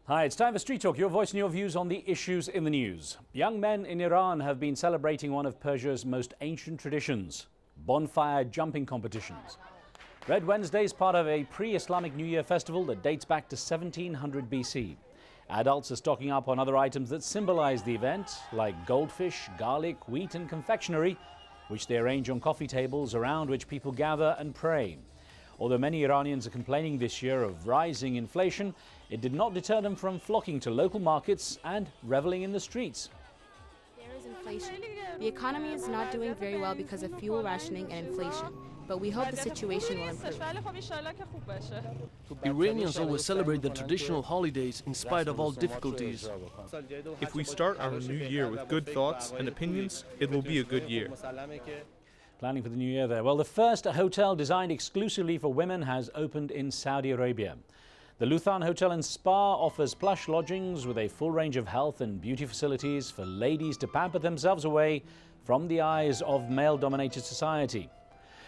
Hi, it's time for Street Talk, your voice and your views on the issues in the news. Young men in Iran have been celebrating one of Persia's most ancient traditions, bonfire jumping competitions. Red Wednesday is part of a pre-Islamic New Year festival that dates back to 1700 BC. Adults are stocking up on other items that symbolize the event, like goldfish, garlic, wheat and confectionery, which they arrange on coffee tables around which people gather and pray. Although many Iranians are complaining this year of rising inflation, it did not deter them from flocking to local markets and reveling in the streets. There is inflation. The economy is not doing very well because of fuel rationing and inflation, but we hope the situation will improve. Iranians always celebrate the traditional holidays in spite of all difficulties. If we start our new year with good thoughts and opinions, it will be a good year. Planning for the new year there. Well, the first hotel designed exclusively for women has opened in Saudi Arabia. The Luthan Hotel and Spa offers plush lodgings with a full range of health and beauty facilities for ladies to pamper themselves away from the eyes of male-dominated society.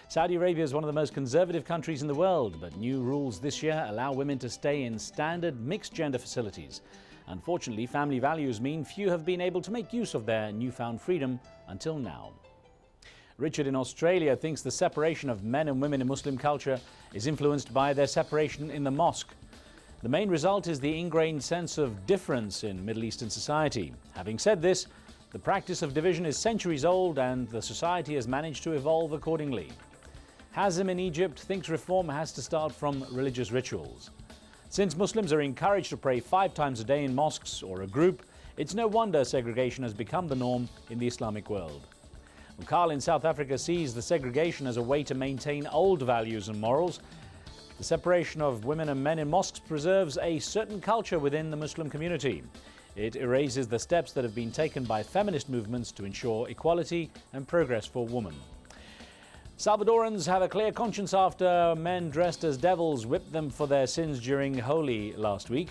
Saudi Arabia is one of the most conservative countries in the world, but new rules this year allow women to stay in standard mixed-gender facilities. Unfortunately, family values mean few have been able to make use of their newfound freedom until now. Richard in Australia thinks the separation of men and women in Muslim culture is influenced by their separation in the mosque. The main result is the ingrained sense of difference in Middle Eastern society. Having said this, the practice of division is centuries old and the society has managed to evolve accordingly. Hazim in Egypt thinks reform has to start from religious rituals. Since Muslims are encouraged to pray 5 times a day in mosques or a group, it's no wonder segregation has become the norm in the Islamic world. Carl in South Africa sees the segregation as a way to maintain old values and morals. The separation of women and men in mosques preserves a certain culture within the Muslim community. It erases the steps that have been taken by feminist movements to ensure equality and progress for women. Salvadorans have a clear conscience after men dressed as devils whipped them for their sins during Holi last week.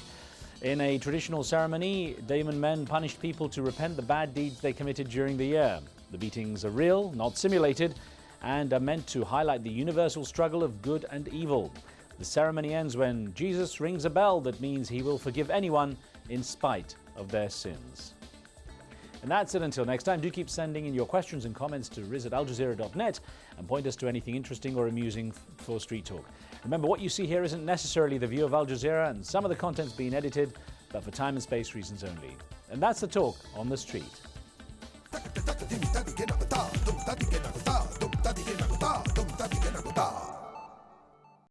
In a traditional ceremony, demon men punished people to repent the bad deeds they committed during the year. The beatings are real, not simulated, and are meant to highlight the universal struggle of good and evil. The ceremony ends when Jesus rings a bell that means he will forgive anyone in spite of their sins. And that's it until next time. Do keep sending in your questions and comments to riz@aljazeera.net and point us to anything interesting or amusing for Street Talk. Remember, what you see here isn't necessarily the view of Al Jazeera, and some of the content's been edited, but for time and space reasons only. And that's the talk on the street.